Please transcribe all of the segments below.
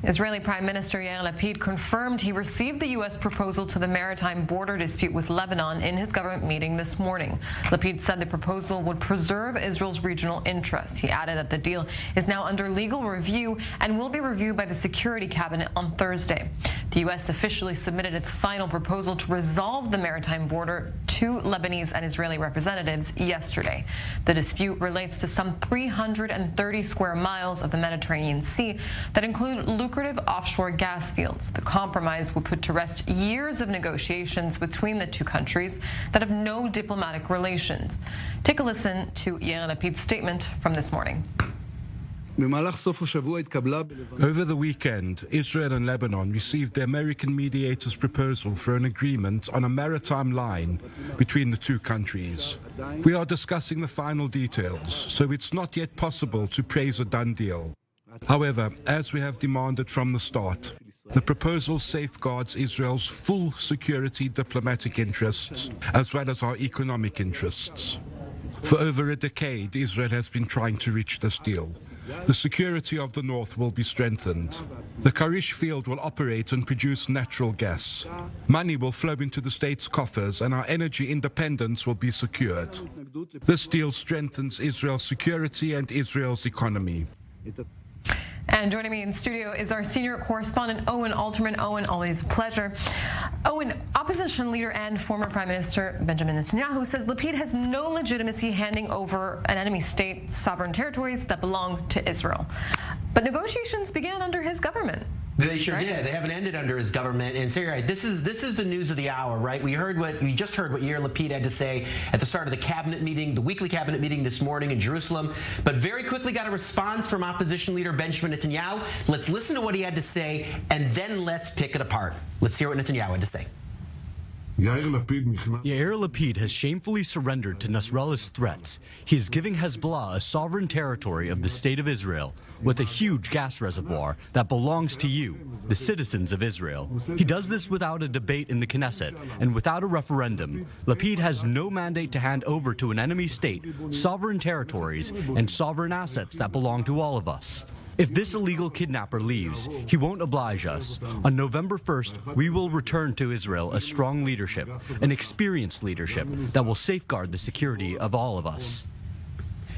Israeli Prime Minister Yair Lapid confirmed he received the U.S. proposal to the maritime border dispute with Lebanon in his government meeting this morning. Lapid said the proposal would preserve Israel's regional interests. He added that the deal is now under legal review and will be reviewed by the Security Cabinet on Thursday. The U.S. officially submitted its final proposal to resolve the maritime border to Lebanese and Israeli representatives yesterday. The dispute relates to some 330 square miles of the Mediterranean Sea that include lucrative offshore gas fields. The compromise would put to rest years of negotiations between the two countries that have no diplomatic relations. Take a listen to Yair Lapid's statement from this morning. Over the weekend, Israel and Lebanon received the American mediator's proposal for an agreement on a maritime line between the two countries. We are discussing the final details, so it's not yet possible to praise a done deal. However, as we have demanded from the start, the proposal safeguards Israel's full security diplomatic interests, as well as our economic interests. For over a decade, Israel has been trying to reach this deal. The security of the north will be strengthened. The Karish field will operate and produce natural gas. Money will flow into the state's coffers and our energy independence will be secured. This deal strengthens Israel's security and Israel's economy. And joining me in studio is our senior correspondent, Owen Alterman. Owen, always a pleasure. Owen, opposition leader and former Prime Minister Benjamin Netanyahu says Lapid has no legitimacy handing over an enemy state's sovereign territories that belong to Israel. But negotiations began under his government. They sure did. They haven't ended under his government. And so you're right. This is the news of the hour, right? We just heard what Yair Lapid had to say at the start of the cabinet meeting, the weekly cabinet meeting this morning in Jerusalem. But very quickly got a response from opposition leader Benjamin Netanyahu. Let's listen to what he had to say, and then let's pick it apart. Let's hear what Netanyahu had to say. Yair Lapid has shamefully surrendered to Nasrallah's threats. He is giving Hezbollah a sovereign territory of the State of Israel with a huge gas reservoir that belongs to you, the citizens of Israel. He does this without a debate in the Knesset and without a referendum. Lapid has no mandate to hand over to an enemy state sovereign territories and sovereign assets that belong to all of us. If this illegal kidnapper leaves, he won't oblige us. On November 1st, we will return to Israel a strong leadership, an experienced leadership that will safeguard the security of all of us.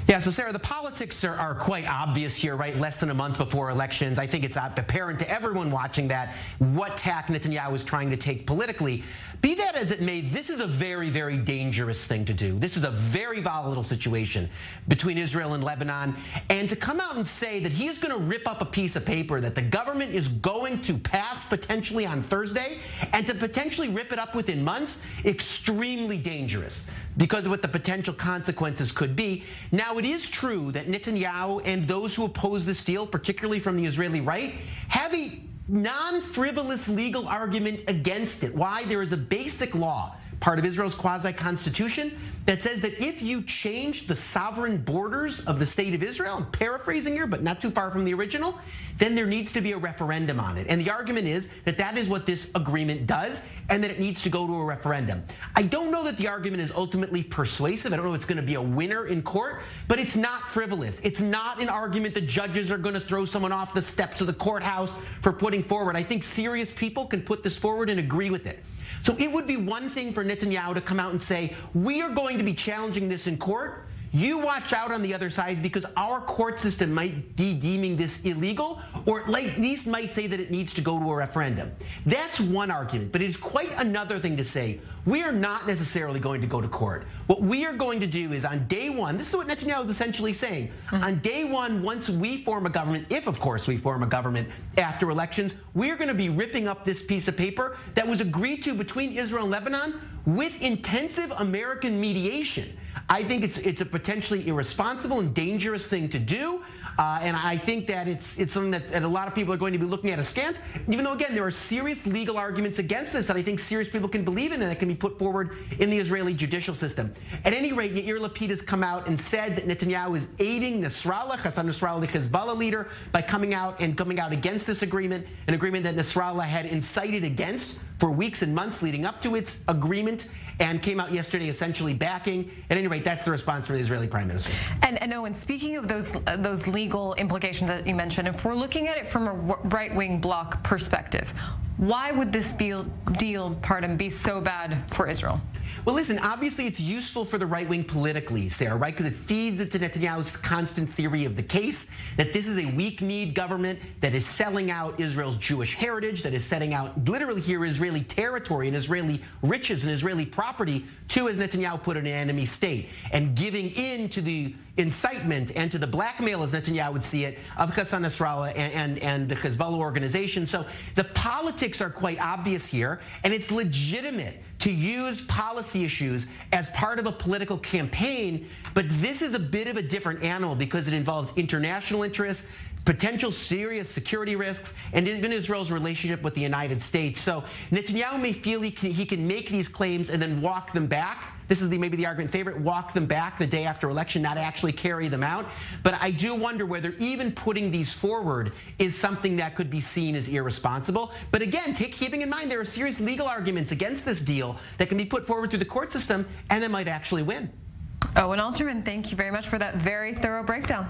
Yeah, so Sarah, the politics are quite obvious here, right? Less than a month before elections. I think it's apparent to everyone watching that what tack Netanyahu is trying to take politically. Be that as it may, this is a very, very dangerous thing to do. This is a very volatile situation between Israel and Lebanon. And to come out and say that he is going to rip up a piece of paper that the government is going to pass potentially on Thursday and to potentially rip it up within months, extremely dangerous because of what the potential consequences could be. Now, it is true that Netanyahu and those who oppose this deal, particularly from the Israeli right, have a non-frivolous legal argument against it. Why? There is a basic law, part of Israel's quasi-constitution, that says that if you change the sovereign borders of the state of Israel, I'm paraphrasing here, but not too far from the original, then there needs to be a referendum on it. And the argument is that that is what this agreement does, and that it needs to go to a referendum. I don't know that the argument is ultimately persuasive. I don't know if it's going to be a winner in court, but it's not frivolous. It's not an argument that judges are going to throw someone off the steps of the courthouse for putting forward. I think serious people can put this forward and agree with it. So it would be one thing for Netanyahu to come out and say, we are going to be challenging this in court. You watch out on the other side because our court system might be deeming this illegal, or at least might say that it needs to go to a referendum. That's one argument, but it is quite another thing to say, we are not necessarily going to go to court. What we are going to do is on day one, this is what Netanyahu is essentially saying, on day one, once we form a government, if of course we form a government after elections, we're going to be ripping up this piece of paper that was agreed to between Israel and Lebanon with intensive American mediation. I think it's a potentially irresponsible and dangerous thing to do. And I think that it's something that a lot of people are going to be looking at askance, even though, again, there are serious legal arguments against this that I think serious people can believe in and that can be put forward in the Israeli judicial system. At any rate, Yair Lapid has come out and said that Netanyahu is aiding Nasrallah, Hassan Nasrallah, the Hezbollah leader, by coming out against this agreement, an agreement that Nasrallah had incited against for weeks and months leading up to its agreement, and came out yesterday essentially backing. At any rate, that's the response from the Israeli Prime Minister. And Owen, speaking of those legal implications that you mentioned, if we're looking at it from a right-wing bloc perspective, why would this deal be so bad for Israel? Well, listen, obviously it's useful for the right wing politically, Sarah, right? Because it feeds into Netanyahu's constant theory of the case that this is a weak-kneed government that is selling out Israel's Jewish heritage, that is setting out literally here Israeli territory and Israeli riches and Israeli property to, as Netanyahu put it, an enemy state, and giving in to the incitement and to the blackmail, as Netanyahu would see it, of Hassan Nasrallah and the Hezbollah organization. So the politics are quite obvious here, and it's legitimate to use policy issues as part of a political campaign, but this is a bit of a different animal because it involves international interests, potential serious security risks, and even Israel's relationship with the United States. So Netanyahu may feel he can make these claims and then walk them back. This is maybe the argument favorite, walk them back the day after election, not actually carry them out. But I do wonder whether even putting these forward is something that could be seen as irresponsible. But again, keeping in mind there are serious legal arguments against this deal that can be put forward through the court system and that might actually win. Owen Alterman, thank you very much for that very thorough breakdown.